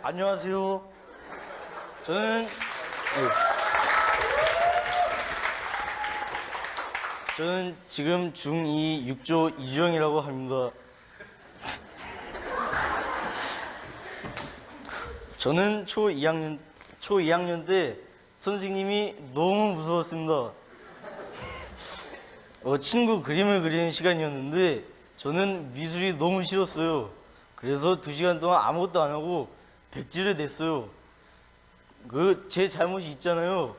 안녕하세요. 저는 지금 중2 6조 이주영이라고 합니다. 저는 초2학년 때 선생님이 너무 무서웠습니다. 친구 그림을 그리는 시간이었는데 저는 미술이 너무 싫었어요. 그래서 2시간 동안 아무것도 안 하고 백지를 냈어요. 제 잘못이 있잖아요.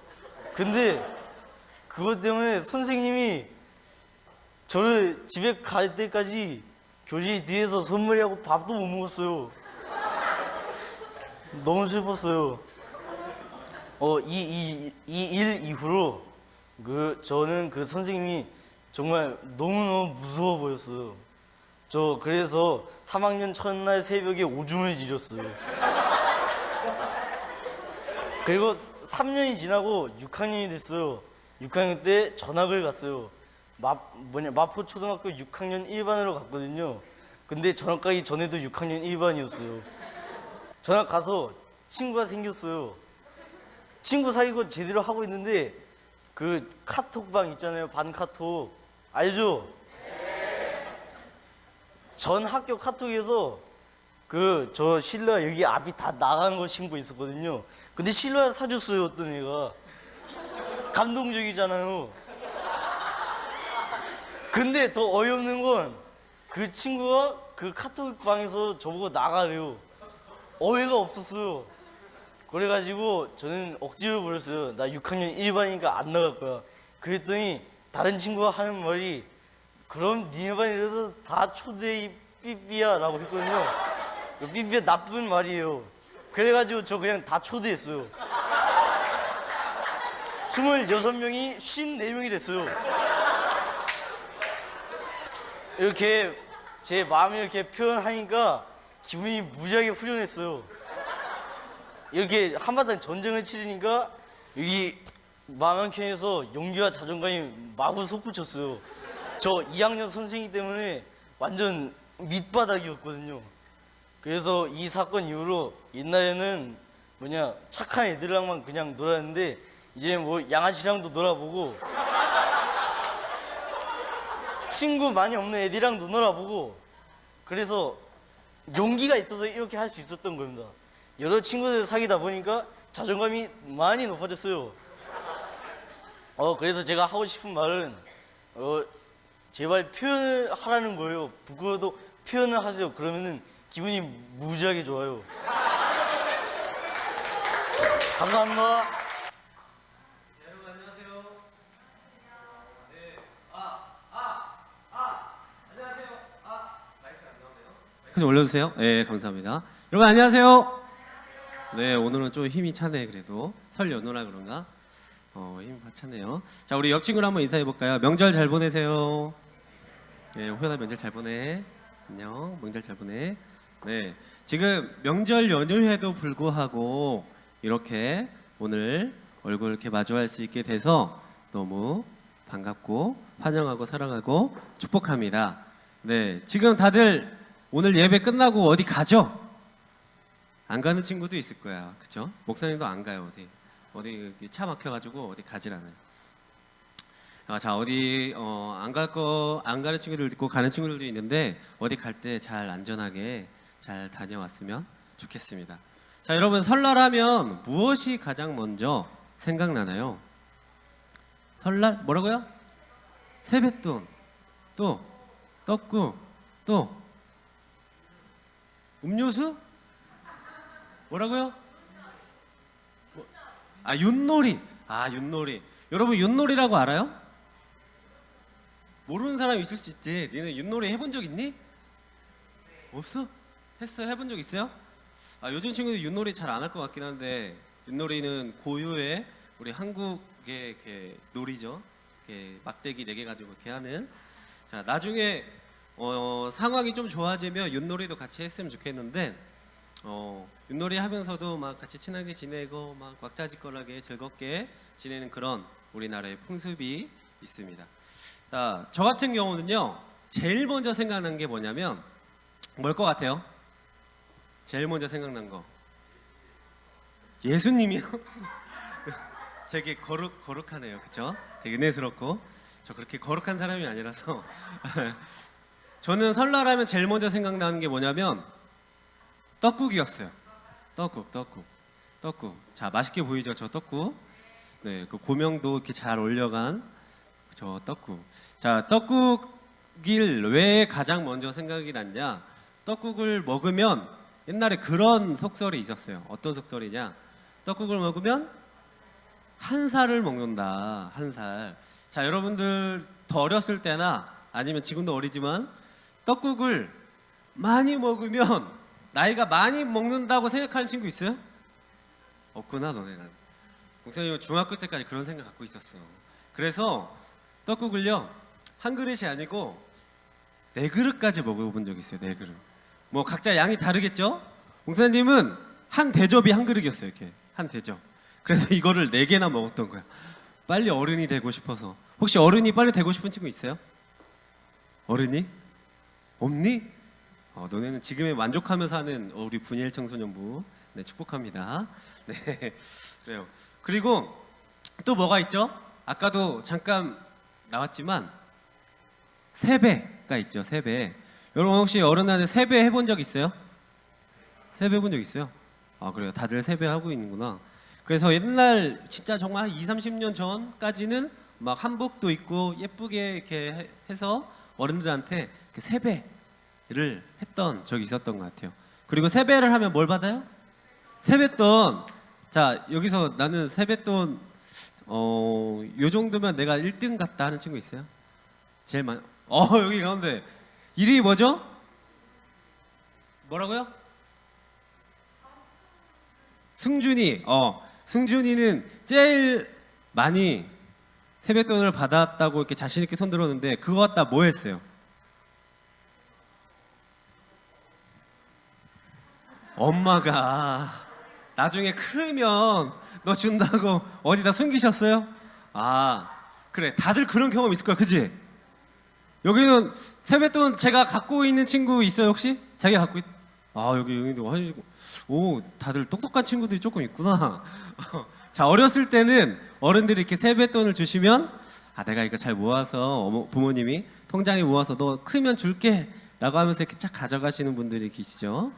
근데 그것 때문에 선생님이 저를 집에 갈 때까지 교실 뒤에서 선물이하고 밥도 못 먹었어요. 너무 슬펐어요. 이 일 이후로 저는 그 선생님이 정말 너무너무 무서워 보였어요. 저 그래서 3학년 첫날 새벽에 오줌을 지렸어요. 그리고 3년이 지나고 6학년이 됐어요. 6학년 때 전학을 갔어요. 마포초등학교 6학년 1반으로 갔거든요. 근데 전학 가기 전에도 6학년 1반이었어요. 전학 가서 친구가 생겼어요. 친구 사귀고 제대로 하고 있는데 그 카톡방 있잖아요. 반카톡 알죠? 전 학교 카톡에서 저 실루아 여기 앞이 다 나간 거 신고 있었거든요. 근데 실루아 사줬어요. 어떤 애가. 감동적이잖아요. 근데 더 어이없는 건 그 친구가 그 카톡방에서 저보고 나가래요. 어이가 없었어요. 그래가지고 저는 억지로 버렸어요. 나 6학년 1반이니까 안 나갈 거야. 그랬더니 다른 친구가 하는 말이 그럼 니네 반이라도 다 초대이 삐삐야 라고 했거든요. 삐삐야 나쁜 말이에요. 그래가지고 저 그냥 다 초대했어요. 26명이 54명이 됐어요. 이렇게 제 마음을 이렇게 표현하니까 기분이 무지하게 후련했어요. 이렇게 한바탕 전쟁을 치르니까 여기 마음 한켠에서 용기와 자존감이 마구 솟구쳤어요. 저 2학년 선생님 때문에 완전 밑바닥이었거든요. 그래서 이 사건 이후로 옛날에는 착한 애들이랑만 그냥 놀았는데 이제 양아치랑도 놀아보고 친구 많이 없는 애들이랑도 놀아보고 그래서 용기가 있어서 이렇게 할 수 있었던 겁니다. 여러 친구들을 사귀다 보니까 자존감이 많이 높아졌어요. 그래서 제가 하고 싶은 말은 제발 표현을 하라는 거예요. 부끄러워도 표현을 하세요. 그러면은 기분이 무지하게 좋아요. 감사합니다. 여러분 안녕하세요. 네. 안녕하세요. 마이크 안 나오네요. 마이크 좀 올려주세요. 네, 감사합니다. 여러분 안녕하세요. 네, 오늘은 좀 힘이 차네. 그래도 설 연휴라 그런가? 힘이 차네요. 자, 우리 옆 친구를 한번 인사해 볼까요? 명절 잘 보내세요. 네, 호연아 명절 잘 보내. 안녕, 명절 잘 보내. 네, 지금 명절 연휴에도 불구하고 이렇게 오늘 얼굴 이렇게 마주할 수 있게 돼서 너무 반갑고 환영하고 사랑하고 축복합니다. 네, 지금 다들 오늘 예배 끝나고 어디 가죠? 안 가는 친구도 있을 거야, 그렇죠? 목사님도 안 가요. 어디 차 막혀가지고 어디 가질 않아요. 자, 어디 안 가는 친구들도 있고 가는 친구들도 있는데 어디 갈 때 잘 안전하게 잘 다녀왔으면 좋겠습니다. 자, 여러분 설날하면 무엇이 가장 먼저 생각나나요? 설날 뭐라고요? 세뱃돈, 또 떡국, 또 음료수? 뭐라고요? 윷놀이. 윷놀이. 여러분 윷놀이라고 알아요? 모르는 사람이 있을 수 있지. 너는 윷놀이 해본 적 있니? 없어? 해본 적 있어요? 요즘 친구들 윷놀이 잘 안 할 것 같긴 한데 윷놀이는 고유의 우리 한국의 이렇게 놀이죠. 이렇게 막대기 4개 가지고 이렇게 하는. 자, 나중에 상황이 좀 좋아지면 윷놀이도 같이 했으면 좋겠는데 윷놀이 하면서도 막 같이 친하게 지내고 막 왁자지껄하게 즐겁게 지내는 그런 우리나라의 풍습이 있습니다. 자, 저 같은 경우는요 제일 먼저 생각난 게 뭐냐면 뭘 것 같아요? 제일 먼저 생각난 거 예수님이요? 되게 거룩하네요, 그렇죠? 되게 은혜스럽고 저 그렇게 거룩한 사람이 아니라서 저는 설날하면 제일 먼저 생각나는 게 뭐냐면 떡국이었어요. 떡국. 자, 맛있게 보이죠, 저 떡국. 네, 그 고명도 이렇게 잘 올려간 저 떡국. 자, 떡국일 왜 가장 먼저 생각이 났냐? 떡국을 먹으면 옛날에 그런 속설이 있었어요. 어떤 속설이냐? 떡국을 먹으면 한 살을 먹는다. 한 살. 자, 여러분들 더 어렸을 때나 아니면 지금도 어리지만 떡국을 많이 먹으면 나이가 많이 먹는다고 생각하는 친구 있어요? 없구나, 너네는. 목사님은 중학교 때까지 그런 생각 갖고 있었어. 그래서 떡국을요, 한 그릇이 아니고 네 그릇까지 먹어본 적이 있어요. 네 그릇. 뭐 각자 양이 다르겠죠? 목사님은 한 대접이 한 그릇이었어요. 이렇게 한 대접. 그래서 이거를 네 개나 먹었던 거야. 빨리 어른이 되고 싶어서. 혹시 어른이 빨리 되고 싶은 친구 있어요? 어른이? 없니? 너네는 지금에 만족하며 사는 우리 분이엘 청소년부. 네, 축복합니다. 네, 그래요. 그리고 또 뭐가 있죠? 아까도 잠깐 나왔지만 세배가 있죠. 세배. 여러분 혹시 어른한테 세배 해본 적 있어요? 세배 해본 적 있어요? 아, 그래요. 다들 세배 하고 있는구나. 그래서 옛날 진짜 정말 한 20, 30년 전까지는 막 한복도 입고 예쁘게 이렇게 해서 어른들한테 이렇게 세배를 했던 적이 있었던 것 같아요. 그리고 세배를 하면 뭘 받아요? 세뱃돈. 자, 여기서 나는 세뱃돈 요 정도면 내가 1등 같다 하는 친구 있어요? 제일 많이. 여기 가운데 이름이 뭐죠? 뭐라고요? 승준이. 승준이는 제일 많이 세뱃돈을 받았다고 이렇게 자신 있게 손 들었는데 그거 갖다 뭐 했어요? 엄마가 나중에 크면 너 준다고 어디다 숨기셨어요? 아, 그래. 다들 그런 경험 있을 거야, 그지? 여기는 세뱃돈 제가 갖고 있는 친구 있어요, 혹시? 자기가 갖고 여기도 오, 다들 똑똑한 친구들이 조금 있구나. 자, 어렸을 때는 어른들이 이렇게 세뱃돈을 주시면 내가 이거 잘 모아서 부모님이 통장에 모아서 너 크면 줄게 라고 하면서 이렇게 쫙 가져가시는 분들이 계시죠.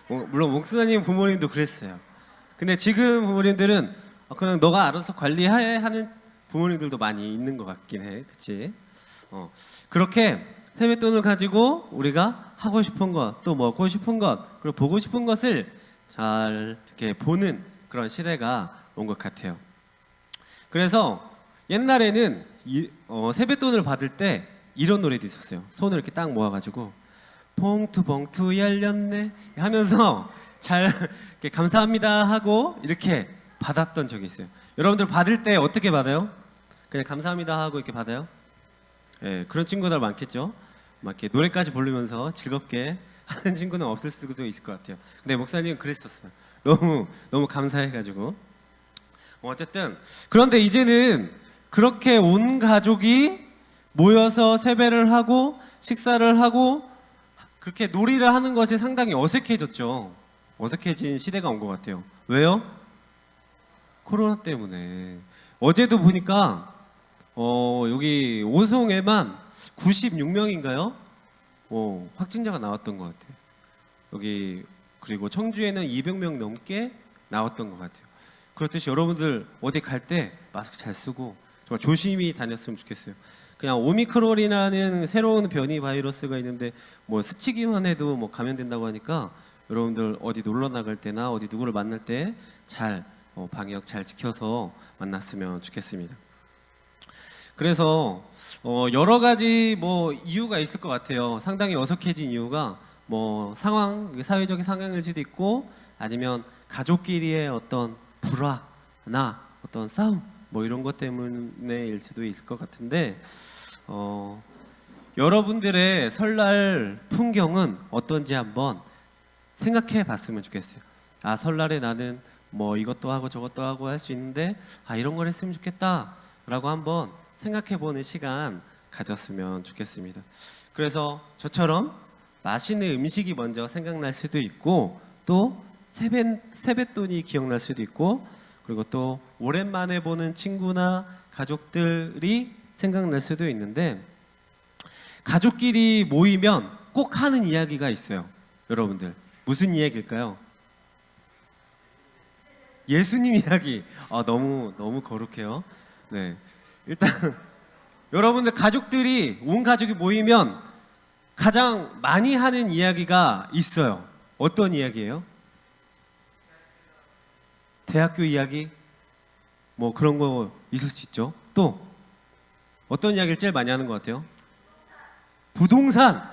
물론 목사님 부모님도 그랬어요. 근데 지금 부모님들은 그냥 너가 알아서 관리해 하는 부모님들도 많이 있는 것 같긴 해. 그치? 그렇게 세뱃돈을 가지고 우리가 하고 싶은 것, 또 먹고 싶은 것, 그리고 보고 싶은 것을 잘 이렇게 보는 그런 시대가 온 것 같아요. 그래서 옛날에는 세뱃돈을 받을 때 이런 노래도 있었어요. 손을 이렇게 딱 모아가지고 봉투 열렸네 하면서 잘 이렇게 감사합니다 하고 이렇게 받았던 적이 있어요. 여러분들 받을 때 어떻게 받아요? 그냥 감사합니다 하고 이렇게 받아요? 예, 그런 친구들 많겠죠. 막 이렇게 노래까지 부르면서 즐겁게 하는 친구는 없을 수도 있을 것 같아요. 근데 목사님은 그랬었어요. 너무 감사해가지고. 어쨌든 그런데 이제는 그렇게 온 가족이 모여서 세배를 하고 식사를 하고 그렇게 놀이를 하는 것이 상당히 어색해졌죠. 어색해진 시대가 온 것 같아요. 왜요? 코로나 때문에. 어제도 보니까 여기 오송에만 96명인가요? 확진자가 나왔던 것 같아요. 여기 그리고 청주에는 200명 넘게 나왔던 것 같아요. 그렇듯이 여러분들 어디 갈 때 마스크 잘 쓰고 정말 조심히 다녔으면 좋겠어요. 그냥 오미크론이라는 새로운 변이 바이러스가 있는데 뭐 스치기만 해도 뭐 감염된다고 하니까 여러분들 어디 놀러 나갈 때나 어디 누구를 만날 때 잘 방역 잘 지켜서 만났으면 좋겠습니다. 그래서 여러 가지 뭐 이유가 있을 것 같아요. 상당히 어색해진 이유가 뭐 사회적인 상황일 수도 있고 아니면 가족끼리의 어떤 불화나 어떤 싸움 뭐 이런 것 때문에일 수도 있을 것 같은데 여러분들의 설날 풍경은 어떤지 한번 생각해 봤으면 좋겠어요. 설날에 나는 뭐 이것도 하고 저것도 하고 할 수 있는데 이런 걸 했으면 좋겠다 라고 한번 생각해 보는 시간 가졌으면 좋겠습니다. 그래서 저처럼 맛있는 음식이 먼저 생각날 수도 있고 또 세뱃돈이 기억날 수도 있고, 그리고 또 오랜만에 보는 친구나 가족들이 생각날 수도 있는데, 가족끼리 모이면 꼭 하는 이야기가 있어요. 여러분들 무슨 이야기일까요? 예수님 이야기. 너무 거룩해요. 네, 일단 여러분들 가족들이 온 가족이 모이면 가장 많이 하는 이야기가 있어요. 어떤 이야기예요? 대학교 이야기? 뭐 그런 거 있을 수 있죠. 또 어떤 이야기를 제일 많이 하는 것 같아요? 부동산.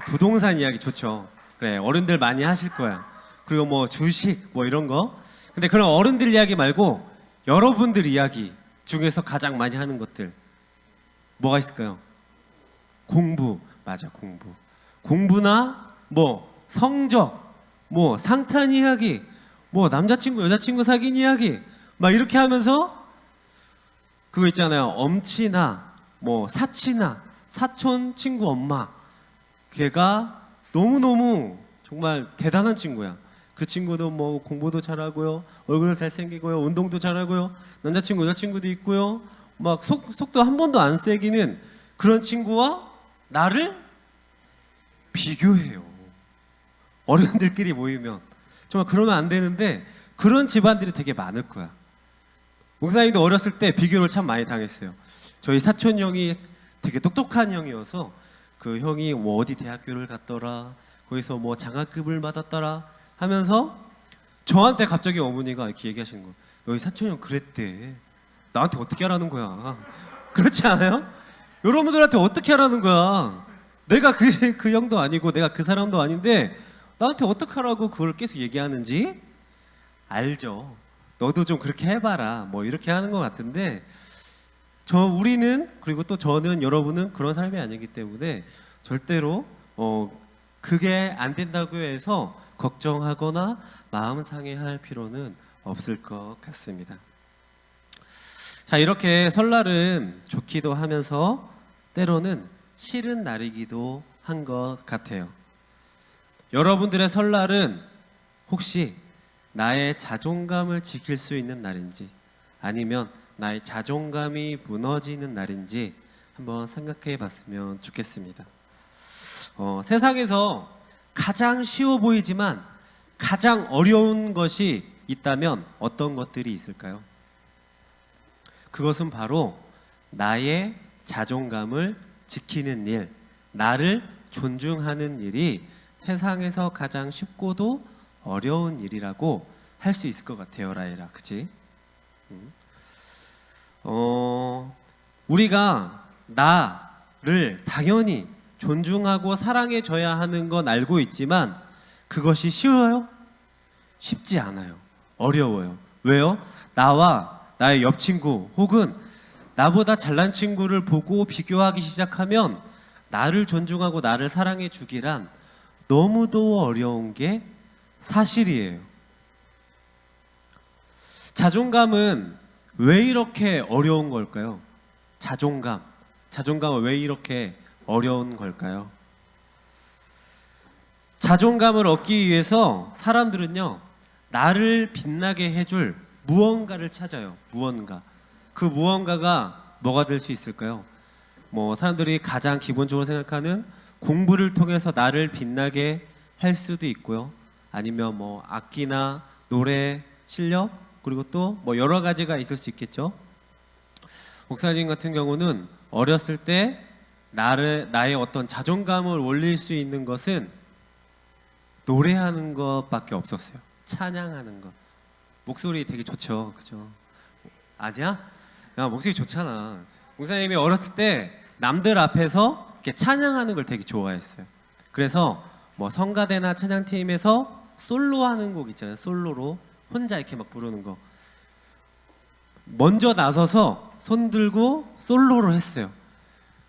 부동산 이야기 좋죠. 그래, 어른들 많이 하실 거야. 그리고 뭐 주식 뭐 이런 거. 근데 그런 어른들 이야기 말고 여러분들 이야기 중에서 가장 많이 하는 것들 뭐가 있을까요? 공부. 맞아, 공부. 공부나 뭐 성적, 뭐 상탄 이야기, 뭐 남자친구 여자친구 사귄 이야기 막 이렇게 하면서 그거 있잖아요. 엄치나 뭐 사치나 사촌 친구 엄마, 걔가 너무너무 정말 대단한 친구야. 그 친구도 뭐 공부도 잘하고요, 얼굴 잘생기고요, 운동도 잘하고요, 남자친구 여자친구도 있고요, 막 속도 한 번도 안 새기는 그런 친구와 나를 비교해요. 어른들끼리 모이면 정말 그러면 안 되는데 그런 집안들이 되게 많을 거야. 목사님도 어렸을 때 비교를 참 많이 당했어요. 저희 사촌 형이 되게 똑똑한 형이어서 그 형이 뭐 어디 대학교를 갔더라, 거기서 뭐 장학금을 받았더라 하면서 저한테 갑자기 어머니가 이렇게 얘기하시는 거예요. 너희 사촌 형 그랬대. 나한테 어떻게 하라는 거야. 그렇지 않아요? 여러분들한테 어떻게 하라는 거야. 내가 그 형도 아니고 내가 그 사람도 아닌데 나한테 어떻게 하라고 그걸 계속 얘기하는지 알죠. 너도 좀 그렇게 해봐라 뭐 이렇게 하는 것 같은데, 우리는, 그리고 또 저는, 여러분은 그런 사람이 아니기 때문에 절대로 그게 안 된다고 해서 걱정하거나 마음 상해할 필요는 없을 것 같습니다. 자, 이렇게 설날은 좋기도 하면서 때로는 싫은 날이기도 한 것 같아요. 여러분들의 설날은 혹시 나의 자존감을 지킬 수 있는 날인지, 아니면 나의 자존감이 무너지는 날인지 한번 생각해 봤으면 좋겠습니다. 세상에서 가장 쉬워 보이지만 가장 어려운 것이 있다면 어떤 것들이 있을까요? 그것은 바로 나의 자존감을 지키는 일, 나를 존중하는 일이 세상에서 가장 쉽고도 어려운 일이라고 할 수 있을 것 같아요, 라이라. 그치? 우리가 나를 당연히 존중하고 사랑해줘야 하는 건 알고 있지만 그것이 쉬워요? 쉽지 않아요. 어려워요. 왜요? 나와 나의 옆 친구 혹은 나보다 잘난 친구를 보고 비교하기 시작하면 나를 존중하고 나를 사랑해 주기란 너무도 어려운 게 사실이에요. 자존감은 왜 이렇게 어려운 걸까요? 자존감은 왜 이렇게 어려운 걸까요? 자존감을 얻기 위해서 사람들은요, 나를 빛나게 해줄 무언가를 찾아요. 무언가. 그 무언가가 뭐가 될 수 있을까요? 뭐 사람들이 가장 기본적으로 생각하는 공부를 통해서 나를 빛나게 할 수도 있고요. 아니면 뭐 악기나 노래, 실력, 그리고 또 뭐 여러 가지가 있을 수 있겠죠. 목사님 같은 경우는 어렸을 때 나의 어떤 자존감을 올릴 수 있는 것은 노래하는 것밖에 없었어요. 찬양하는 것. 목소리 되게 좋죠, 그죠? 아니야? 야, 목소리 좋잖아. 목사님이 어렸을 때 남들 앞에서 이렇게 찬양하는 걸 되게 좋아했어요. 그래서 뭐 성가대나 찬양팀에서 솔로 하는 곡 있잖아요. 솔로로 혼자 이렇게 막 부르는 거. 먼저 나서서 손 들고 솔로로 했어요.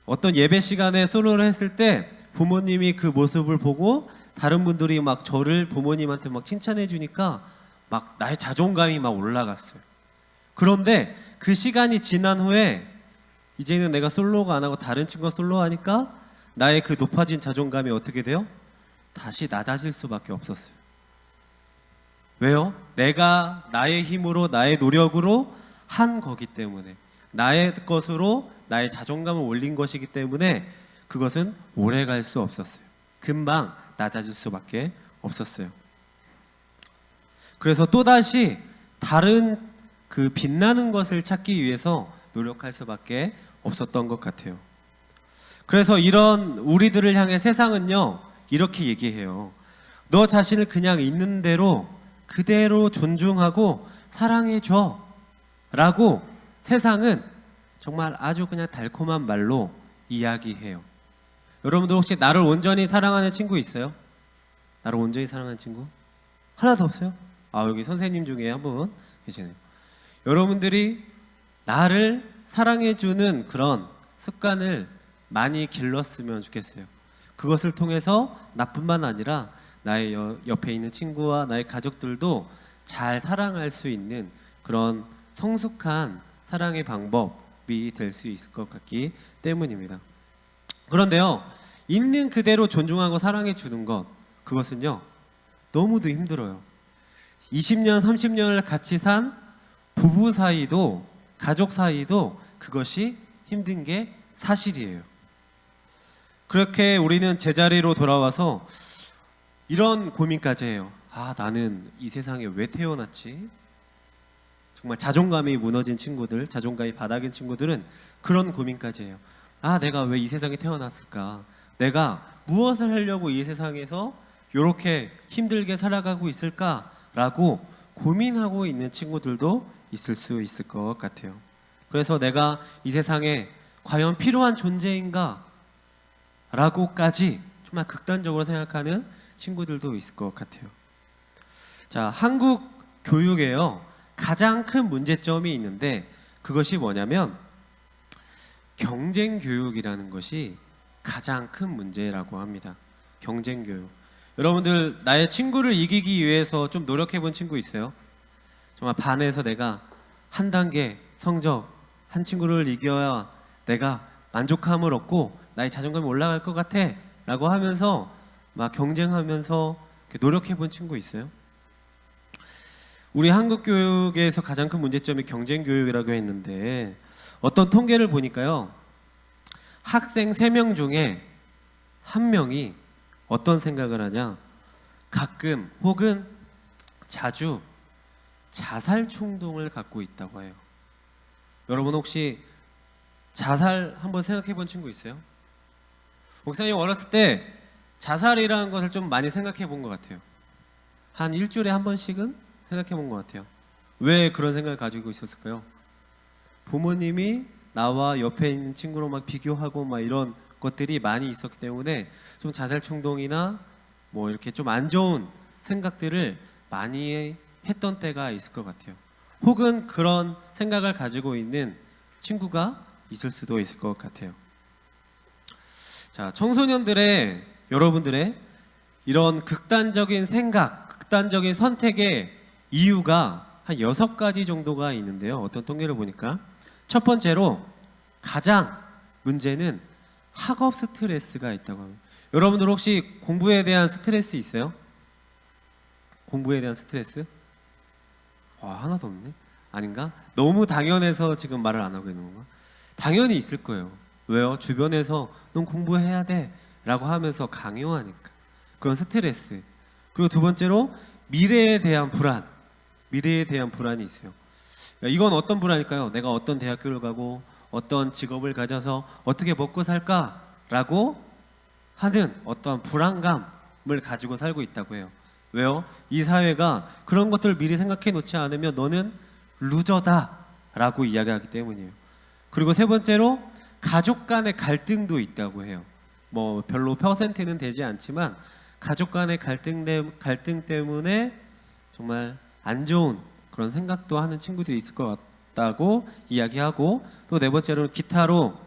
어떤 예배 시간에 솔로를 했을 때 부모님이 그 모습을 보고 다른 분들이 막 저를 부모님한테 막 칭찬해 주니까 막 나의 자존감이 막 올라갔어요. 그런데 그 시간이 지난 후에 이제는 내가 솔로가 안 하고 다른 친구가 솔로 하니까 나의 그 높아진 자존감이 어떻게 돼요? 다시 낮아질 수밖에 없었어요. 왜요? 내가 나의 힘으로 나의 노력으로 한 거기 때문에, 나의 것으로 나의 자존감을 올린 것이기 때문에 그것은 오래 갈 수 없었어요. 금방 낮아질 수밖에 없었어요. 그래서 또다시 다른 그 빛나는 것을 찾기 위해서 노력할 수밖에 없었던 것 같아요. 그래서 이런 우리들을 향해 세상은요, 이렇게 얘기해요. 너 자신을 그냥 있는 대로 그대로 존중하고 사랑해줘 라고 세상은 정말 아주 그냥 달콤한 말로 이야기해요. 여러분들 혹시 나를 온전히 사랑하는 친구 있어요? 나를 온전히 사랑하는 친구? 하나도 없어요? 아, 여기 선생님 중에 한 분 계시네요. 여러분들이 나를 사랑해주는 그런 습관을 많이 길렀으면 좋겠어요. 그것을 통해서 나뿐만 아니라 나의 옆에 있는 친구와 나의 가족들도 잘 사랑할 수 있는 그런 성숙한 사랑의 방법이 될 수 있을 것 같기 때문입니다. 그런데요, 있는 그대로 존중하고 사랑해 주는 것, 그것은요 너무도 힘들어요. 20년, 30년을 같이 산 부부 사이도, 가족 사이도 그것이 힘든 게 사실이에요. 그렇게 우리는 제자리로 돌아와서 이런 고민까지 해요. 아, 나는 이 세상에 왜 태어났지? 정말 자존감이 무너진 친구들, 자존감이 바닥인 친구들은 그런 고민까지 해요. 아, 내가 왜 이 세상에 태어났을까? 내가 무엇을 하려고 이 세상에서 이렇게 힘들게 살아가고 있을까라고 고민하고 있는 친구들도 있을 수 있을 것 같아요. 그래서 내가 이 세상에 과연 필요한 존재인가? 라고까지 정말 극단적으로 생각하는 친구들도 있을 것 같아요. 자, 한국 교육에요, 가장 큰 문제점이 있는데 그것이 뭐냐면 경쟁 교육이라는 것이 가장 큰 문제라고 합니다. 경쟁 교육. 여러분들 나의 친구를 이기기 위해서 좀 노력해 본 친구 있어요? 정말 반에서 내가 한 단계 성적 한 친구를 이겨야 내가 만족감을 얻고 나의 자존감이 올라갈 것 같아 라고 하면서 막 경쟁하면서 노력해 본 친구 있어요? 우리 한국 교육에서 가장 큰 문제점이 경쟁 교육이라고 했는데 어떤 통계를 보니까요, 학생 3명 중에 1명이 어떤 생각을 하냐, 가끔 혹은 자주 자살 충동을 갖고 있다고 해요. 여러분 혹시 자살 한번 생각해 본 친구 있어요? 목사님 어렸을 때 자살이라는 것을 좀 많이 생각해 본 것 같아요. 한 일주일에 한 번씩은 생각해 본 것 같아요. 왜 그런 생각을 가지고 있었을까요? 부모님이 나와 옆에 있는 친구로 막 비교하고 막 이런 것들이 많이 있었기 때문에 좀 자살 충동이나 뭐 이렇게 좀 안 좋은 생각들을 많이 했던 때가 있을 것 같아요. 혹은 그런 생각을 가지고 있는 친구가 있을 수도 있을 것 같아요. 자, 청소년들의 여러분들의 이런 극단적인 생각, 극단적인 선택의 이유가 한 6가지 정도가 있는데요. 어떤 통계를 보니까 첫 번째로 가장 문제는 학업 스트레스가 있다고 합니다. 여러분들 혹시 공부에 대한 스트레스 있어요? 공부에 대한 스트레스? 와, 하나도 없네. 아닌가? 너무 당연해서 지금 말을 안 하고 있는 건가? 당연히 있을 거예요. 왜요? 주변에서 넌 공부해야 돼 라고 하면서 강요하니까. 그런 스트레스. 그리고 두 번째로 미래에 대한 불안. 미래에 대한 불안이 있어요. 이건 어떤 불안일까요? 내가 어떤 대학교를 가고 어떤 직업을 가져서 어떻게 먹고 살까라고 하는 어떤 불안감을 가지고 살고 있다고 해요. 왜요? 이 사회가 그런 것들을 미리 생각해 놓지 않으면 너는 루저다라고 이야기하기 때문이에요. 그리고 세 번째로 가족 간의 갈등도 있다고 해요. 뭐 별로 퍼센트는 되지 않지만 가족 간의 갈등 때문에 정말 안 좋은 그런 생각도 하는 친구들이 있을 것 같다고 이야기하고, 또 네 번째로는 기타로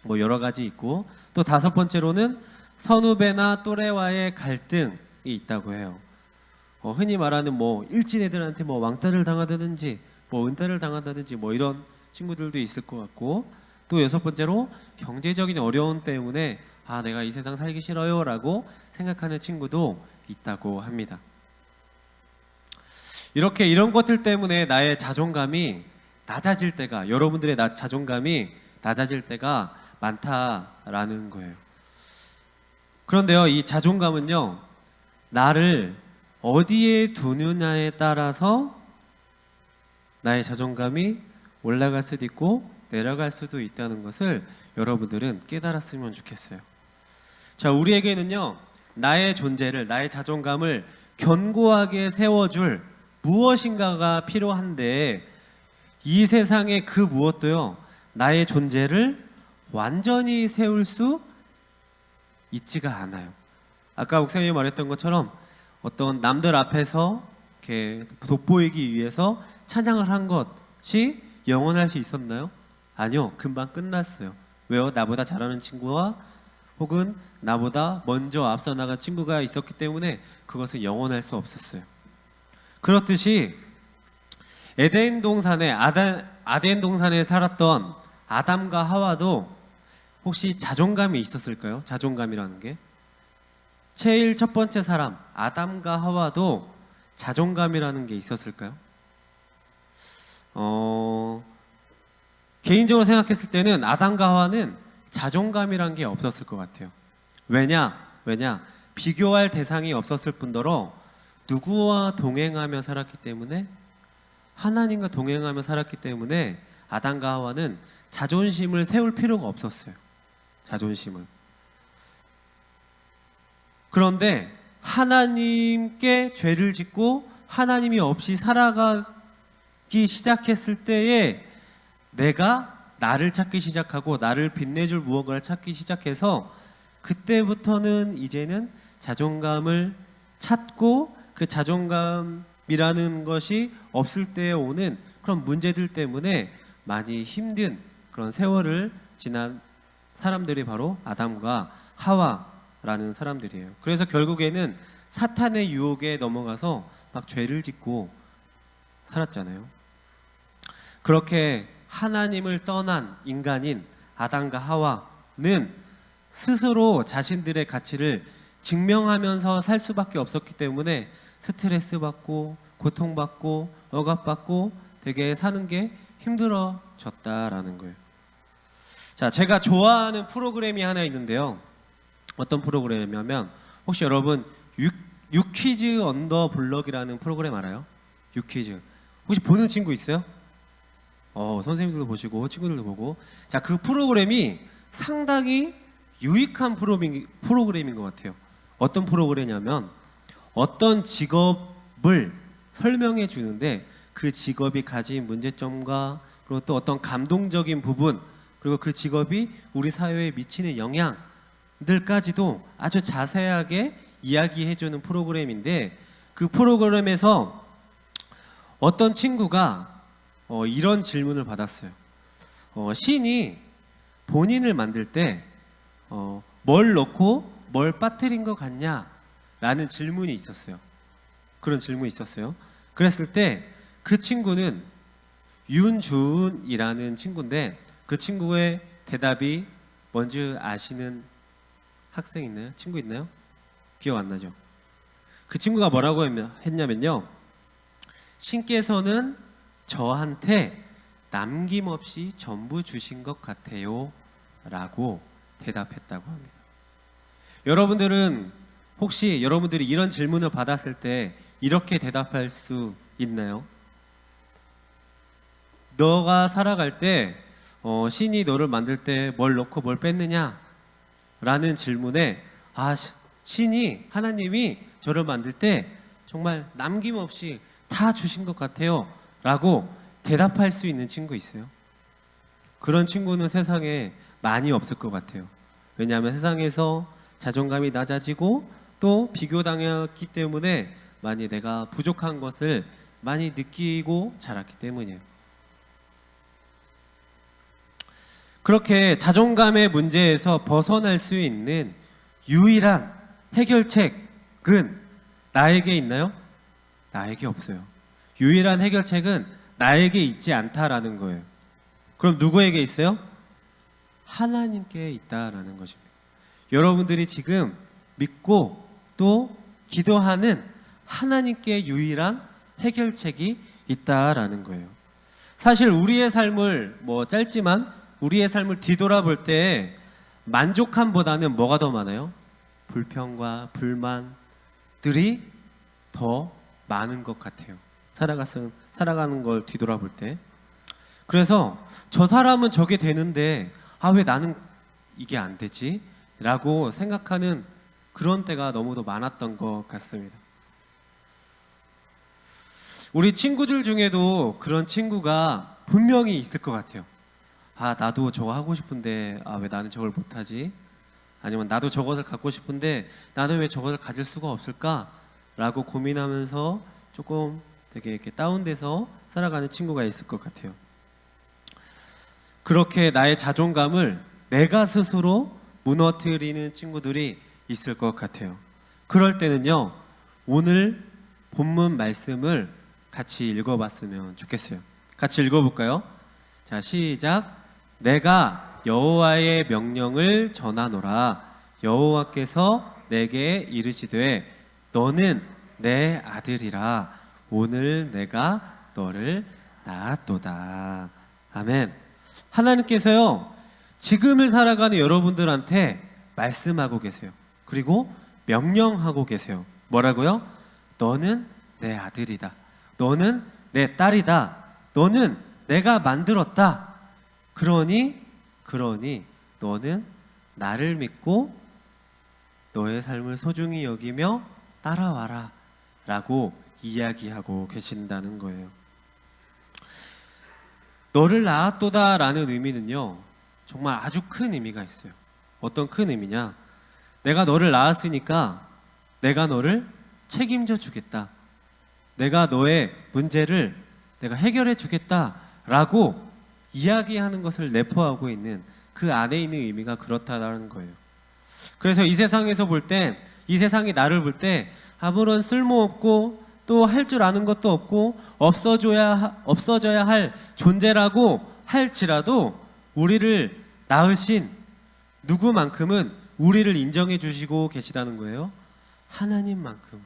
뭐 여러 가지 있고, 또 다섯 번째로는 선후배나 또래와의 갈등이 있다고 해요. 흔히 말하는 뭐 일진 애들한테 뭐 왕따를 당하다든지 뭐 은따를 당한다든지 뭐 이런 친구들도 있을 것 같고, 또 여섯 번째로 경제적인 어려움 때문에 아, 내가 이 세상 살기 싫어요 라고 생각하는 친구도 있다고 합니다. 이렇게 이런 것들 때문에 나의 자존감이 낮아질 때가, 여러분들의 자존감이 낮아질 때가 많다라는 거예요. 그런데요, 이 자존감은요, 나를 어디에 두느냐에 따라서 나의 자존감이 올라갈 수도 있고 내려갈 수도 있다는 것을 여러분들은 깨달았으면 좋겠어요. 자, 우리에게는요, 나의 존재를, 나의 자존감을 견고하게 세워줄 무엇인가가 필요한데, 이 세상의 그 무엇도요, 나의 존재를 완전히 세울 수 있지가 않아요. 아까 목사님이 말했던 것처럼 어떤 남들 앞에서 이렇게 돋보이기 위해서 찬양을 한 것이 영원할 수 있었나요? 아니요, 금방 끝났어요. 왜요? 나보다 잘하는 친구와 혹은 나보다 먼저 앞서 나간 친구가 있었기 때문에 그것은 영원할 수 없었어요. 그렇듯이 에덴 동산에 살았던 아담과 하와도 혹시 자존감이 있었을까요? 자존감이라는 게 제일 첫 번째 사람 아담과 하와도 자존감이라는 게 있었을까요? 개인적으로 생각했을 때는 아담과 하와는 자존감이란 게 없었을 것 같아요. 왜냐? 비교할 대상이 없었을 뿐더러 누구와 동행하며 살았기 때문에, 하나님과 동행하며 살았기 때문에 아담과 하와는 자존심을 세울 필요가 없었어요. 자존심을. 그런데 하나님께 죄를 짓고 하나님이 없이 살아가기 시작했을 때에 내가 나를 찾기 시작하고 나를 빛내줄 무언가를 찾기 시작해서, 그때부터는 이제는 자존감을 찾고, 그 자존감이라는 것이 없을 때에 오는 그런 문제들 때문에 많이 힘든 그런 세월을 지난 사람들이 바로 아담과 하와라는 사람들이에요. 그래서 결국에는 사탄의 유혹에 넘어가서 막 죄를 짓고 살았잖아요. 그렇게 하나님을 떠난 인간인 아담과 하와는 스스로 자신들의 가치를 증명하면서 살 수밖에 없었기 때문에 스트레스 받고 고통받고 억압받고 되게 사는 게 힘들어졌다라는 거예요. 자, 제가 좋아하는 프로그램이 하나 있는데요. 어떤 프로그램이냐면, 혹시 여러분 유퀴즈 언더 블럭이라는 프로그램 알아요? 유퀴즈. 혹시 보는 친구 있어요? 선생님들도 보시고 친구들도 보고. 자, 그 프로그램이 상당히 유익한 프로그램인 것 같아요. 어떤 프로그램이냐면, 어떤 직업을 설명해 주는데 그 직업이 가진 문제점과 그리고 또 어떤 감동적인 부분, 그리고 그 직업이 우리 사회에 미치는 영향들까지도 아주 자세하게 이야기해 주는 프로그램인데, 그 프로그램에서 어떤 친구가 이런 질문을 받았어요. 신이 본인을 만들 때 뭘 넣고 뭘 빠뜨린 것 같냐? 라는 질문이 있었어요. 그런 질문이 있었어요. 그랬을 때 그 친구는 윤주은이라는 친구인데, 그 친구의 대답이 뭔지 아시는 학생 있나요? 친구 있나요? 기억 안 나죠? 그 친구가 뭐라고 했냐면요, 신께서는 저한테 남김없이 전부 주신 것 같아요 라고 대답했다고 합니다. 여러분들은 혹시 여러분들이 이런 질문을 받았을 때 이렇게 대답할 수 있나요? 너가 살아갈 때 신이 너를 만들 때 뭘 넣고 뭘 뺐느냐? 라는 질문에 신이, 하나님이 저를 만들 때 정말 남김없이 다 주신 것 같아요 라고 대답할 수 있는 친구 있어요? 그런 친구는 세상에 많이 없을 것 같아요. 왜냐하면 세상에서 자존감이 낮아지고 또 비교당했기 때문에 많이 내가 부족한 것을 많이 느끼고 자랐기 때문이에요. 그렇게 자존감의 문제에서 벗어날 수 있는 유일한 해결책은 나에게 있나요? 나에게 없어요. 유일한 해결책은 나에게 있지 않다라는 거예요. 그럼 누구에게 있어요? 하나님께 있다라는 것입니다. 여러분들이 지금 믿고 또 기도하는 하나님께 유일한 해결책이 있다라는 거예요. 사실 우리의 삶을 짧지만 우리의 삶을 뒤돌아볼 때 만족함보다는 뭐가 더 많아요? 불평과 불만들이 더 많은 것 같아요. 살아가는 걸 뒤돌아볼 때. 그래서 저 사람은 저게 되는데 왜 나는 이게 안 되지? 라고 생각하는 그런 때가 너무도 많았던 것 같습니다. 우리 친구들 중에도 그런 친구가 분명히 있을 것 같아요. 나도 저거 하고 싶은데 왜 나는 저걸 못하지? 아니면 나도 저것을 갖고 싶은데 나는 왜 저것을 가질 수가 없을까? 라고 고민하면서 조금 되게 이렇게 다운돼서 살아가는 친구가 있을 것 같아요. 그렇게 나의 자존감을 내가 스스로 무너뜨리는 친구들이 있을 것 같아요. 그럴 때는요, 오늘 본문 말씀을 같이 읽어봤으면 좋겠어요. 같이 읽어볼까요? 자, 시작. 내가 여호와의 명령을 전하노라. 여호와께서 내게 이르시되 너는 내 아들이라. 오늘 내가 너를 낳았도다. 아멘. 하나님께서요, 지금을 살아가는 여러분들한테 말씀하고 계세요. 그리고 명령하고 계세요. 뭐라고요? 너는 내 아들이다. 너는 내 딸이다. 너는 내가 만들었다. 그러니 너는 나를 믿고 너의 삶을 소중히 여기며 따라와라 라고 이야기하고 계신다는 거예요. 너를 낳았도다 라는 의미는요, 정말 아주 큰 의미가 있어요. 어떤 큰 의미냐? 내가 너를 낳았으니까 내가 너를 책임져 주겠다. 내가 너의 문제를 내가 해결해 주겠다 라고 이야기하는 것을 내포하고 있는 그 안에 있는 의미가 그렇다는 거예요. 그래서 이 세상에서 볼 때, 이 세상이 나를 볼 때 아무런 쓸모없고 또 할 줄 아는 것도 없고 없어져야 할 존재라고 할지라도 우리를 낳으신 누구만큼은 우리를 인정해 주시고 계시다는 거예요. 하나님만큼.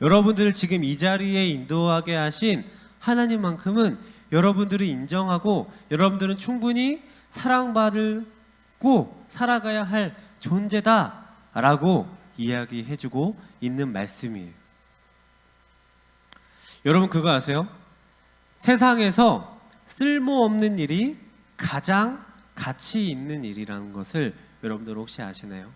여러분들을 지금 이 자리에 인도하게 하신 하나님만큼은 여러분들을 인정하고 여러분들은 충분히 사랑받고 살아가야 할 존재다라고 이야기해주고 있는 말씀이에요. 여러분 그거 아세요? 세상에서 쓸모없는 일이 가장 가치 있는 일이라는 것을 여러분들 혹시 아시나요?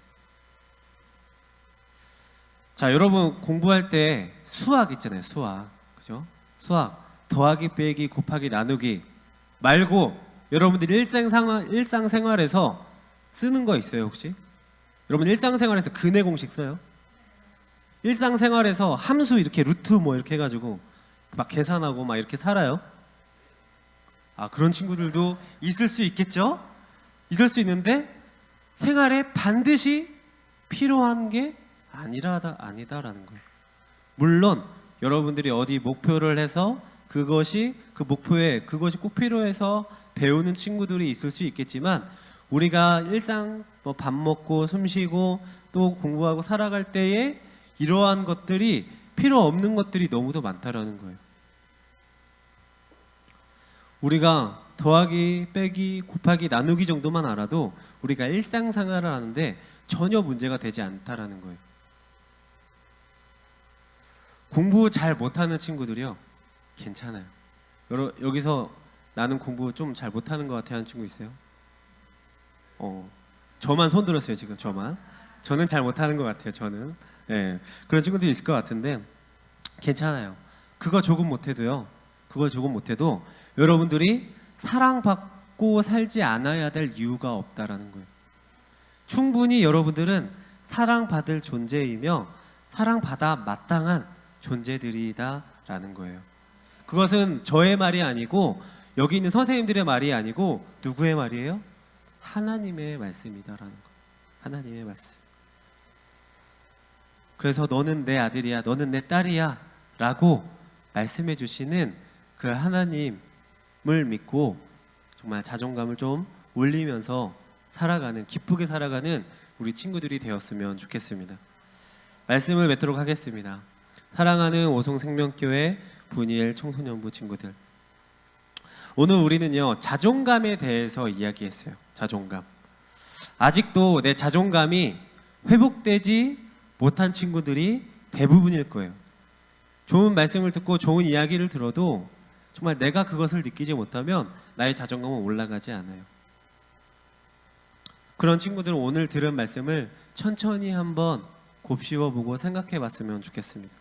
자, 여러분 공부할 때 수학 있잖아요. 수학. 그죠? 수학. 더하기, 빼기, 곱하기, 나누기 말고 여러분들이 일상생활에서 쓰는 거 있어요, 혹시? 여러분 일상생활에서 근해 공식 써요? 일상생활에서 함수 이렇게 루트 이렇게 해가지고 막 계산하고 막 이렇게 살아요? 그런 친구들도 있을 수 있겠죠? 있을 수 있는데 생활에 반드시 필요한 게 아니다라는 거예요. 물론 여러분들이 어디 목표를 해서 그것이 꼭 필요해서 배우는 친구들이 있을 수 있겠지만 우리가 일상 밥 먹고 숨 쉬고 또 공부하고 살아갈 때에 이러한 것들이 필요 없는 것들이 너무도 많다라는 거예요. 우리가 더하기, 빼기, 곱하기, 나누기 정도만 알아도 우리가 일상생활을 하는데 전혀 문제가 되지 않다라는 거예요. 공부 잘 못하는 친구들이요, 괜찮아요. 여기서 나는 공부 좀 잘 못하는 것 같아 하는 친구 있어요? 저만 손 들었어요 지금. 저는 잘 못하는 것 같아요. 저는 그런 친구들이 있을 것 같은데 괜찮아요. 그거 조금 못해도 여러분들이 사랑받고 살지 않아야 될 이유가 없다라는 거예요. 충분히 여러분들은 사랑받을 존재이며 사랑받아 마땅한 존재들이다라는 거예요. 그것은 저의 말이 아니고 여기 있는 선생님들의 말이 아니고 누구의 말이에요? 하나님의 말씀이다라는 거예요. 하나님의 말씀. 그래서 너는 내 아들이야, 너는 내 딸이야 라고 말씀해 주시는 그 하나님을 믿고 정말 자존감을 좀 올리면서 기쁘게 살아가는 우리 친구들이 되었으면 좋겠습니다. 말씀을 맺도록 하겠습니다. 사랑하는 오송생명교회 분이엘 청소년부 친구들, 오늘 우리는요 자존감에 대해서 이야기했어요. 자존감. 아직도 내 자존감이 회복되지 못한 친구들이 대부분일 거예요. 좋은 말씀을 듣고 좋은 이야기를 들어도 정말 내가 그것을 느끼지 못하면 나의 자존감은 올라가지 않아요. 그런 친구들은 오늘 들은 말씀을 천천히 한번 곱씹어보고 생각해봤으면 좋겠습니다.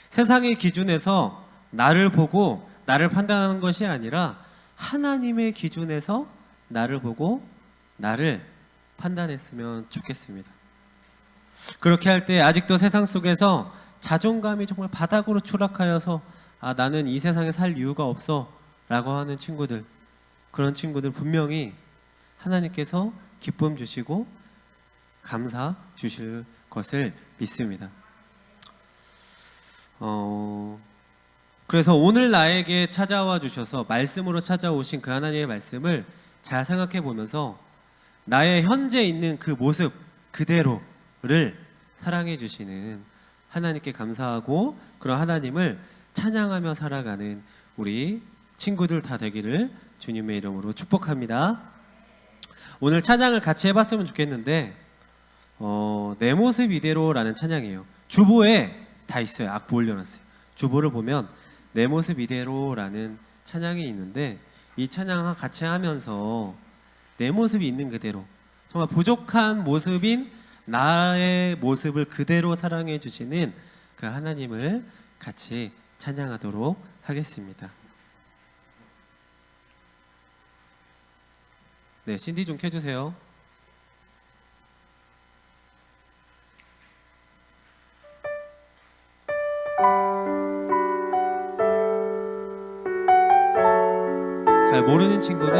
세상의 기준에서 나를 보고 나를 판단하는 것이 아니라 하나님의 기준에서 나를 보고 나를 판단했으면 좋겠습니다. 그렇게 할 때 아직도 세상 속에서 자존감이 정말 바닥으로 추락하여서 나는 이 세상에 살 이유가 없어 라고 하는 친구들, 그런 친구들 분명히 하나님께서 기쁨 주시고 감사 주실 것을 믿습니다. 그래서 오늘 나에게 찾아와 주셔서 말씀으로 찾아오신 그 하나님의 말씀을 잘 생각해 보면서 나의 현재 있는 그 모습 그대로를 사랑해 주시는 하나님께 감사하고 그런 하나님을 찬양하며 살아가는 우리 친구들 다 되기를 주님의 이름으로 축복합니다. 오늘 찬양을 같이 해봤으면 좋겠는데 내 모습 이대로라는 찬양이에요. 주보에 다 있어요. 악보 올려놨어요. 주보를 보면 내 모습 이대로라는 찬양이 있는데 이 찬양 같이 하면서 내 모습이 있는 그대로, 정말 부족한 모습인 나의 모습을 그대로 사랑해 주시는 그 하나님을 같이 찬양하도록 하겠습니다. 네, 신디 좀 켜주세요. 잘 모르는 친구는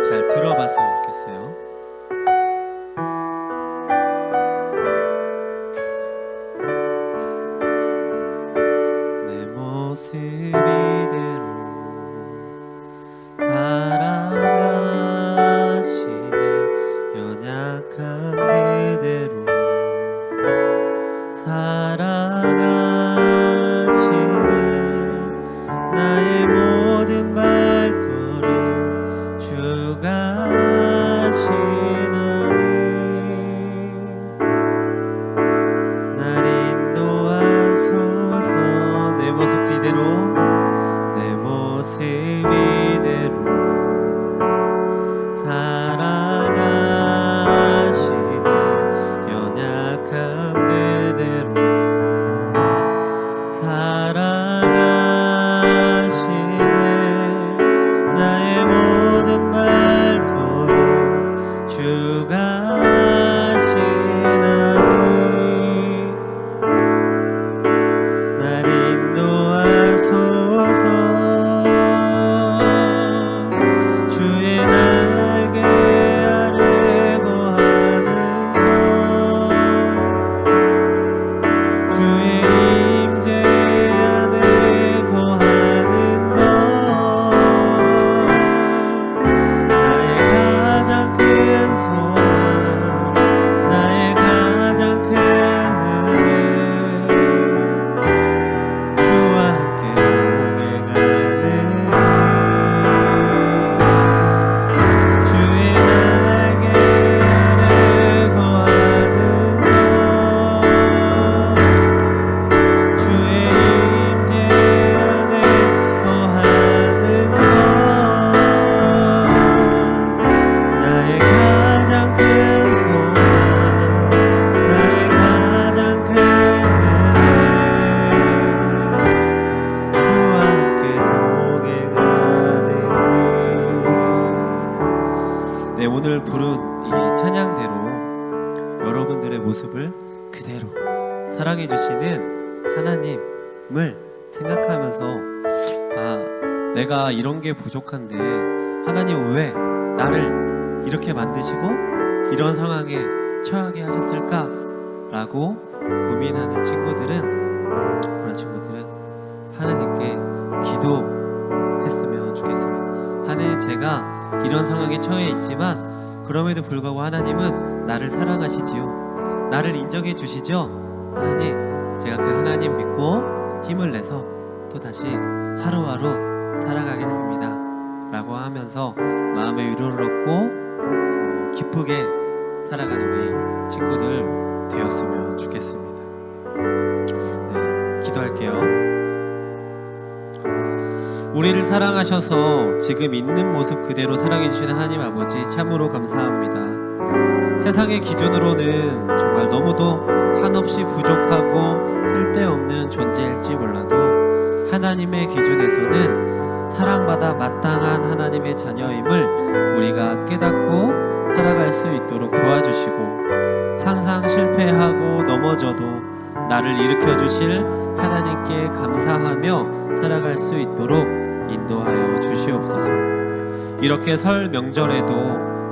잘 들어봤으면 좋겠어요. 내 모습 이대로 사랑하시네, 연약한 그대로 사랑하시네, 나의 모든 발걸음 주가 하시나니 날 인도하소서. 내 모습 이대로 내 모습 이대로 사랑하시네, 연약한 그대로 사랑하시네, 나의 모든 발걸음 주가 하시나니 날 인도하소서. 주의 날개 아래 거하는 것, 주의 임재 안에 거하는 것, 나의 가장 큰 소망, 나의 가장 큰 은혜, 주와 함께 동행하는 주의 날개 아래 거하는 것, 주의 임재 안에 거하는 것, 나의 가장 큰 소망, 나의 가장 큰 은혜, 주와 함께 동행하는 네, 오늘 부른 이 찬양대로 여러분들의 모습을 그대로 사랑해 주시는 하나님을 생각하면서 내가 이런 게 부족한데 하나님 왜 나를 이렇게 만드시고 이런 상황에 처하게 하셨을까? 라고 고민하는 친구들은, 그런 친구들은 하나님께 기도했으면 좋겠습니다. 하나님, 제가 이런 상황에 처해 있지만 그럼에도 불구하고 하나님은 나를 사랑하시지요. 나를 인정해 주시죠. 하나님, 제가 그 하나님 믿고 힘을 내서 또 다시 하루하루 살아가겠습니다 라고 하면서 마음의 위로를 얻고 기쁘게 살아가는 우리 친구들 되었으면 좋겠습니다. 네, 기도할게요. 우리를 사랑하셔서 지금 있는 모습 그대로 사랑해 주시는 하나님 아버지 참으로 감사합니다. 세상의 기준으로는 정말 너무도 한없이 부족하고 쓸데없는 존재일지 몰라도 하나님의 기준에서는 사랑받아 마땅한 하나님의 자녀임을 우리가 깨닫고 살아갈 수 있도록 도와주시고, 항상 실패하고 넘어져도 나를 일으켜 주실 하나님께 감사하며 살아갈 수 있도록 인도하여 주시옵소서. 이렇게 설 명절에도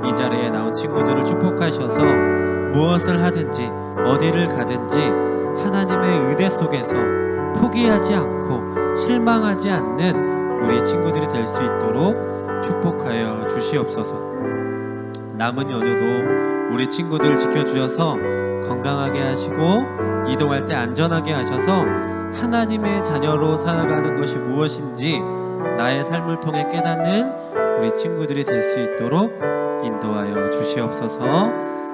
이 자리에 나온 친구들을 축복하셔서 무엇을 하든지 어디를 가든지 하나님의 은혜 속에서 포기하지 않고 실망하지 않는 우리 친구들이 될 수 있도록 축복하여 주시옵소서. 남은 연휴도 우리 친구들 지켜주셔서 건강하게 하시고 이동할 때 안전하게 하셔서 하나님의 자녀로 살아가는 것이 무엇인지 나의 삶을 통해 깨닫는 우리 친구들이 될 수 있도록 인도하여 주시옵소서.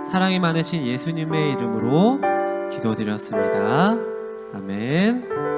사랑이 많으신 예수님의 이름으로 기도드렸습니다. 아멘.